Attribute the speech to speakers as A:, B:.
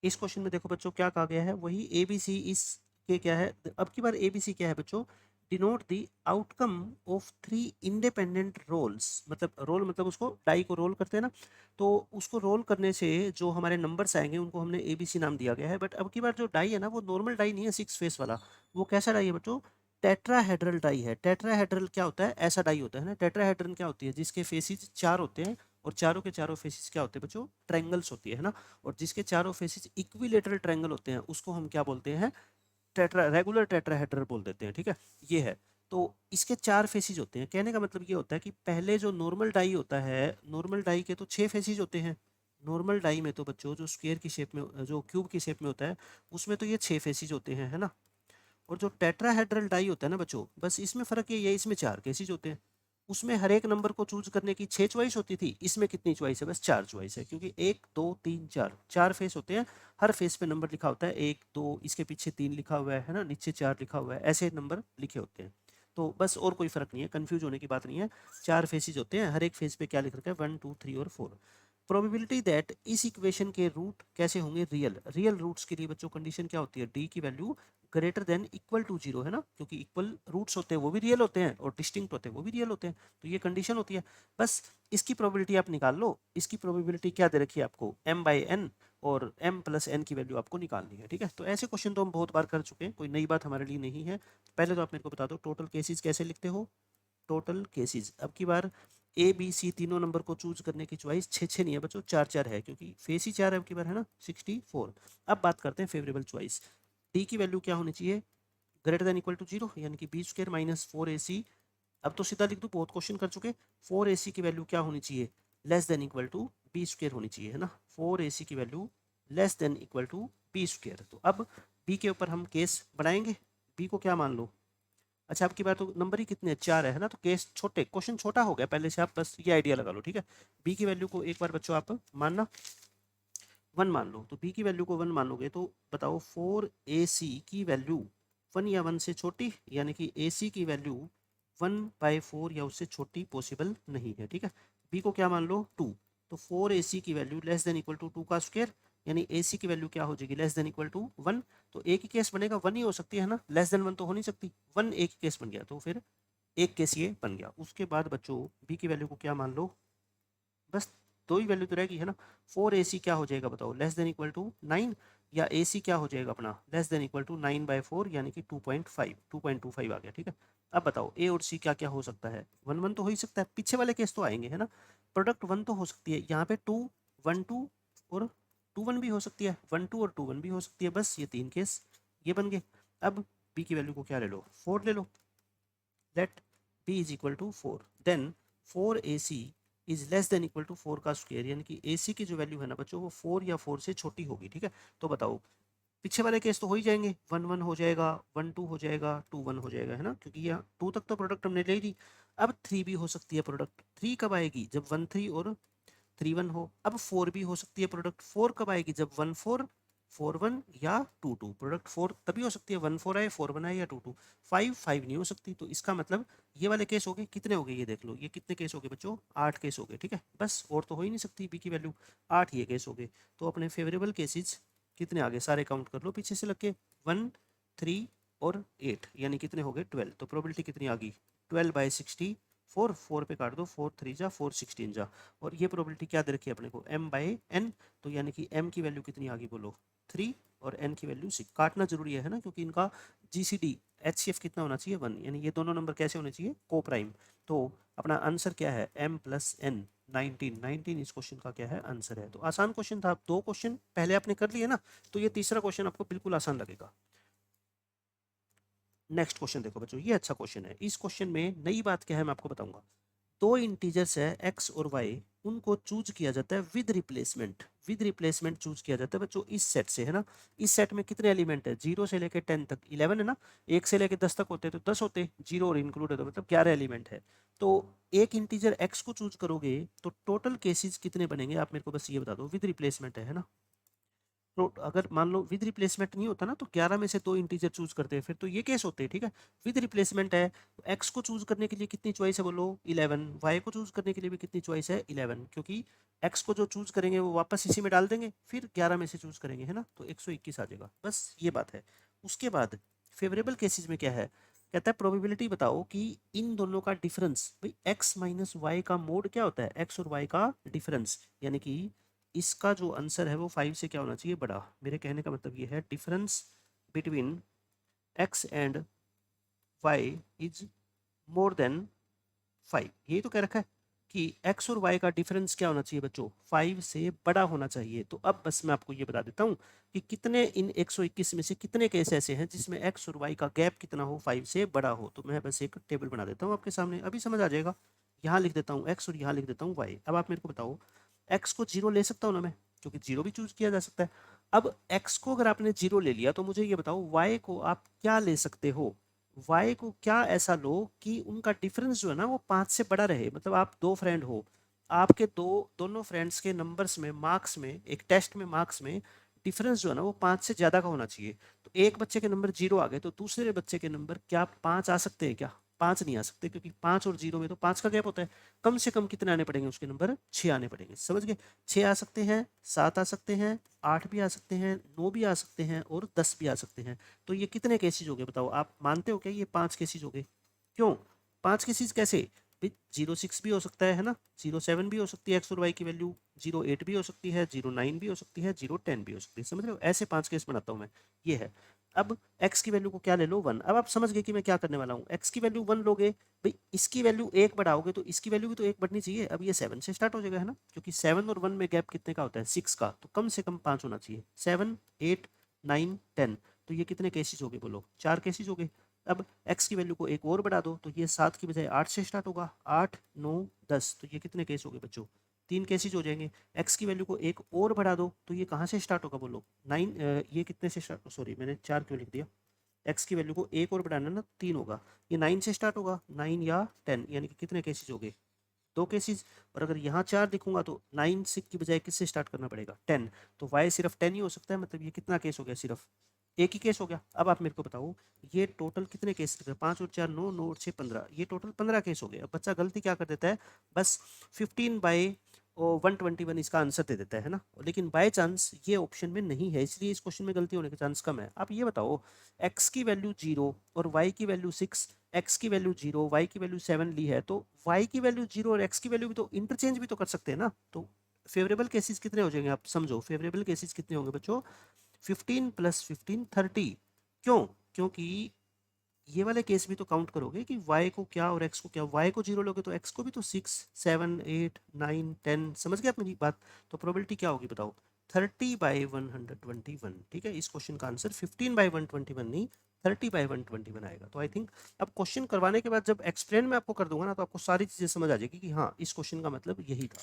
A: इस क्वेश्चन में देखो बच्चों क्या कहा गया है, वही ए बी सी इस के क्या है, अब की बार ए बी सी क्या है बच्चों, denote the outcome of three independent rolls, मतलब रोल मतलब उसको डाई को रोल करते हैं ना, तो उसको रोल करने से जो हमारे नंबर्स आएंगे उनको हमने ए बी सी नाम दिया गया है। बट अब की बार जो डाई है ना वो नॉर्मल डाई नहीं है सिक्स फेस वाला, वो कैसा डाई है बच्चों, टेट्राहेड्रल डाई है। टेट्राहेड्रल क्या होता है, ऐसा डाई होता है ना। टेट्राहेड्रल क्या होती है, जिसके फेसिस चार होते हैं और चारों के चारों फेसिस क्या होते हैं बच्चों, ट्रायंगल्स होती है ना, और जिसके चारों फेसिस इक्विलेटरल ट्रायंगल होते हैं उसको हम क्या बोलते हैं, टेट्रा रेगुलर टेट्राहेड्रल बोल देते हैं, ठीक है। ये है, तो इसके चार फेसिस होते हैं। कहने का मतलब ये होता है कि पहले जो नॉर्मल डाई होता है, नॉर्मल डाई के तो छह फेसिस होते हैं। नॉर्मल डाई में तो बच्चों जो स्क्वायर की शेप में, जो क्यूब की शेप में होता है, उसमें तो ये छह फेसिस होते हैं, है ना। और जो टेट्राहेड्रल डाई होता है ना बच्चों, बस इसमें फ़र्क ये है, इसमें चार केसेस होते हैं। उसमें हर एक नंबर को चूज करने की छह चॉइस होती थी, इसमें कितनी चॉइस है, बस चार चॉइस है, क्योंकि एक दो तीन चार, चार फेस होते हैं। हर फेस पे नंबर लिखा होता है, एक दो, इसके पीछे तीन लिखा हुआ है ना, नीचे चार लिखा हुआ है, ऐसे नंबर लिखे होते हैं। तो बस और कोई फर्क नहीं है, कंफ्यूज होने की बात नहीं है। चार फेसेस होते हैं, हर एक फेस पे क्या लिख रखा है, वन टू थ्री और फोर। प्रोबेबिलिटी दैट इस इक्वेशन के रूट कैसे होंगे, रियल। रियल रूट्स के लिए बच्चों कंडीशन क्या होती है, डी की value greater than equal to zero, है ना, क्योंकि इक्वल रूट्स होते हैं वो भी रियल होते हैं और डिस्टिंक्ट होते हैं वो भी रियल होते हैं, तो ये कंडीशन होती है। बस इसकी प्रोबेबिलिटी आप निकाल लो। इसकी प्रोबेबिलिटी क्या दे रखी है आपको, m बाई एन, और m प्लस एन की वैल्यू आपको निकालनी है, ठीक है। तो ऐसे क्वेश्चन तो हम बहुत बार कर चुके हैं, कोई नई बात हमारे लिए नहीं है। पहले तो आप मेरे को बता दो टोटल केसेस कैसे लिखते हो। टोटल केसेस अब की बार ए बी सी तीनों नंबर को चूज करने की चॉइस छः छः नहीं है बच्चों, चार चार है, क्योंकि फेस ही चार है अब की बार, है ना, 64। अब बात करते हैं फेवरेबल चॉइस। डी की वैल्यू क्या होनी चाहिए, greater than equal to zero, यानी कि बी स्क्र माइनस फोर ए सी। अब तो सीधा लिख दूँ, बहुत क्वेश्चन कर चुके। फोर ए सी की वैल्यू क्या होनी चाहिए, less than equal to b square होनी चाहिए, है ना। फोर ए सी की value less than equal to b square. तो अब बी के ऊपर हम केस बनाएंगे। बी को क्या मान लो, अच्छा आपकी बार तो नंबर ही कितने हैं, चार है ना, तो केस छोटे, क्वेश्चन छोटा हो गया पहले से, आप बस ये आइडिया लगा लो, ठीक है। बी की वैल्यू को एक बार बच्चों आप मानना वन मान लो, तो बी की वैल्यू को वन मानोगे तो बताओ फोर ए सी की वैल्यू वन या वन से छोटी, यानी कि ए सी की वैल्यू वन बाई फोर या उससे छोटी पॉसिबल नहीं है, ठीक है। बी को क्या मान लो, टू, तो फोर ए सी की value less than equal to two का स्क्वायर, यानी ए सी की वैल्यू क्या हो जाएगी, less than equal to one. तो एक ही केस बनेगा, वन ही हो सकती है ना, लेस देन वन तो हो नहीं सकती, वन एक ही केस बन गया, तो फिर एक केस ये बन गया। उसके बाद बच्चों बी की वैल्यू को क्या मान लो, बस दो ही वैल्यू तो रहेगी, है ना। फोर ए सी क्या हो जाएगा बताओ, less than equal to nine, या ए सी क्या हो जाएगा अपना, less than equal to nine by four, यानी कि 2.5, 2.25 आ गया, ठीक है। अब बताओ ए और सी क्या क्या हो सकता है, वन वन तो हो ही सकता है, पीछे वाले केस तो आएंगे, है ना। प्रोडक्ट वन तो हो सकती है, यहाँ पे टू वन टू और टू वन भी हो सकती है, वन टू और टू वन भी हो सकती है, बस ये तीन केस ये बन गए। अब बी की वैल्यू को क्या ले लो, फोर ले लो। Let B is equal to four, then four A C is less than equal to four का स्क्वायर, यानी कि ए सी की जो वैल्यू है ना बच्चों वो फोर या फोर से छोटी होगी, ठीक है। तो बताओ पीछे वाले केस तो हो ही जाएंगे, वन वन हो जाएगा, वन टू हो जाएगा, टू वन हो जाएगा, है ना, क्योंकि यहाँ टू तक तो प्रोडक्ट हमने ले ली। अब थ्री भी हो सकती है प्रोडक्ट, थ्री कब आएगी, जब वन थ्री और थ्री वन हो। अब फोर भी हो सकती है प्रोडक्ट, फोर कब आएगी, जब वन फोर फोर वन या टू टू। प्रोडक्ट फोर तभी हो सकती है वन फोर आए, फोर वन आए या टू टू। फाइव फाइव नहीं हो सकती, तो इसका मतलब ये वाले केस हो गए, कितने हो गए ये देख लो, ये कितने केस हो गए बच्चों, आठ केस हो गए, ठीक है। बस और तो हो ही नहीं सकती बी की वैल्यू, आठ ये केस हो गए। तो अपने फेवरेबल केसेज कितने आगे सारे काउंट कर लो पीछे से लग के, वन थ्री और एट, यानी कितने हो गए, 12। तो प्रोबेबिलिटी कितनी आ गई, 12/60, फोर फोर पे काट दो, फोर थ्री जा फोर सिक्सटीन जा, और ये प्रोबेबिलिटी क्या दे रखी है अपने को, m बाई एन। तो यानी कि m की वैल्यू कितनी आ गई बोलो, थ्री, और n की वैल्यू सिक्स। काटना जरूरी है ना, क्योंकि इनका GCD HCF कितना होना चाहिए, वन, यानी ये दोनों नंबर कैसे होने चाहिए, को प्राइम। तो अपना आंसर क्या है, m प्लस एन, 19, 19 इस क्वेश्चन का क्या है आंसर है। तो आसान क्वेश्चन था, दो क्वेश्चन पहले आपने कर लिए ना, तो ये तीसरा क्वेश्चन आपको बिल्कुल आसान लगेगा। नेक्स्ट क्वेश्चन देखो बच्चों, ये अच्छा क्वेश्चन है। इस क्वेश्चन में नई बात क्या है मैं आपको बताऊंगा। दो इंटीजर्स है x और y, उनको चूज किया जाता है with replacement, with replacement choose किया जाता है बच्चों इस सेट से, है ना। इस सेट में कितने एलिमेंट है, जीरो से लेकर 10 तक 11 है ना, एक से लेकर 10 तक होते हैं तो 10 होते हैं, जीरो और इंक्लूड है तो मतलब 11 एलिमेंट है। तो एक इंटीजर x को चूज करोगे तो टोटल केसेस कितने बनेंगे, आप मेरे को बस ये बता दो, विद रिप्लेसमेंट है ना। अगर मान लो विद रिप्लेसमेंट नहीं होता ना तो 11 में से 2 इंटीजर चूज करते हैं, फिर तो ये केस होते हैं, ठीक है। विद रिप्लेसमेंट है तो एक्स को चूज करने के लिए कितनी चॉइस है बोलो 11, वाई को चूज करने के लिए भी कितनी चॉइस है 11, क्योंकि एक्स को जो चूज करेंगे वो वापस इसी में डाल देंगे, फिर 11 में से चूज करेंगे, है ना, तो 121 आ जाएगा, बस ये बात है। उसके बाद फेवरेबल केसेस में क्या है, कहता है प्रोबेबिलिटी बताओ कि इन दोनों का डिफरेंस, भाई एक्स माइनस वाई का मोड क्या होता है, एक्स और वाई का डिफरेंस, यानी कि इसका जो आंसर है वो 5 से क्या होना चाहिए बड़ा। मेरे कहने का मतलब ये है difference between x and y is more than 5, यही तो कह रखा है कि एक्स और वाई का डिफरेंस क्या होना चाहिए बच्चों, 5 से बड़ा होना चाहिए। तो अब बस मैं आपको ये बता देता हूँ कि कितने इन 121 में से कितने केस ऐसे हैं जिसमें एक्स और वाई का गैप कितना हो, 5 से बड़ा हो। तो मैं बस एक टेबल बना देता हूँ आपके सामने, अभी समझ आ जाएगा। यहाँ लिख देता हूँ एक्स और यहाँ लिख देता हूँ वाई। अब आप मेरे को बताओ एक्स को 0 ले सकता हूँ ना मैं, क्योंकि 0 भी चूज किया जा सकता है। अब एक्स को अगर आपने 0 ले लिया तो मुझे ये बताओ वाई को आप क्या ले सकते हो, वाई को क्या ऐसा लो कि उनका डिफरेंस जो है ना वो 5 से बड़ा रहे। मतलब आप दो फ्रेंड हो, आपके दोनों फ्रेंड्स के नंबर्स में, मार्क्स में, एक टेस्ट में मार्क्स में डिफरेंस जो है ना वो 5 से ज़्यादा का होना चाहिए। तो एक बच्चे के नंबर 0 आ गए तो दूसरे बच्चे के नंबर क्या 5 आ सकते हैं क्या, 5 नहीं आ सकते, क्योंकि 5 और 0 में तो 5 का गैप होता है। कम से कम कितने आने पड़ेंगे उसके नंबर, 6 आने पड़ेंगे, समझ गए। 6 आ सकते हैं, 7 आ सकते हैं, 8 भी आ सकते हैं, 9 भी आ सकते हैं और 10 भी आ सकते हैं। तो ये कितने केसेज हो गए बताओ, आप मानते हो क्या ये 5 केसेज हो गए। क्यों 5 केसेज कैसे, भाई 06 भी हो सकता है ना, 07 भी हो सकती है एक्स और वाई की वैल्यू, 08 भी हो सकती है, 09 भी हो सकती है, 010 भी हो सकती है, समझ रहे हो, ऐसे 5 केस बनाता हूँ मैं। ये है। अब x की वैल्यू को क्या ले लो 1। अब आप समझ गए कि मैं क्या करने वाला हूँ, x की वैल्यू 1 लोगे, भाई इसकी वैल्यू 1 बढ़ाओगे तो इसकी वैल्यू भी तो 1 बढ़नी चाहिए। अब ये 7 से स्टार्ट हो जाएगा, है ना, क्योंकि 7 और 1 में गैप कितने का होता है 6 का, तो कम से कम 5 होना चाहिए, 7 8 9 10। तो ये कितने केसेज हो गए बोलो, 4 केसेज हो गए। अब x की वैल्यू को एक और बढ़ा दो तो ये 7 की बजाय 8 से स्टार्ट होगा, 8 9 10, तो ये कितने केस हो गए बच्चों, 3 केसेज हो जाएंगे। x की वैल्यू को एक और बढ़ा दो तो ये कहाँ से स्टार्ट होगा बोलो 9, ये कितने से स्टार्ट, सॉरी मैंने 4 क्यों लिख दिया, x की वैल्यू को एक और बढ़ाना ना 3 होगा, ये 9 से स्टार्ट होगा, 9 या 10, यानी कि कितने केसेज हो गए, 2 केसेज। और अगर यहाँ 4 लिखूंगा तो 9 से की बजाय किससे स्टार्ट करना पड़ेगा 10, तो y सिर्फ 10 ही हो सकता है, मतलब ये कितना केस हो गया, सिर्फ एक ही केस हो गया। अब आप मेरे को बताओ ये टोटल कितने केस लिख रहे हैं, 5 और 4 9, 9 और 6 15, ये टोटल 15 केस हो गए। अब बच्चा गलती क्या कर देता है, बस 15/121 इसका आंसर दे देता है ना, लेकिन बाय चांस ये ऑप्शन में नहीं है, इसलिए इस क्वेश्चन में गलती होने का चांस कम है। आप ये बताओ x की वैल्यू 0 और y की वैल्यू 6, x की वैल्यू 0 y की वैल्यू 7 ली है, तो y की वैल्यू 0 और x की वैल्यू भी तो इंटरचेंज भी तो कर सकते हैं ना। तो फेवरेबल केसेस कितने हो जाएंगे आप समझो, फेवरेबल केसेस कितने होंगे बच्चों, 15 + 15 30। क्यों, क्योंकि ये वाले केस भी तो काउंट करोगे कि y को क्या और x को क्या, y को 0 लोगे तो x को भी तो 6 7 8 9 10, समझ गए आप मेरी बात। तो प्रोबेबिलिटी क्या होगी बताओ, 30/121। ठीक है, इस क्वेश्चन का आंसर 15/121 नहीं 30/121 आएगा। तो आई थिंक अब क्वेश्चन करवाने के बाद जब एक्सप्लेन मैं आपको कर दूंगा ना तो आपको सारी चीज़ें समझ आ जाएगी कि हाँ इस क्वेश्चन का मतलब यही था।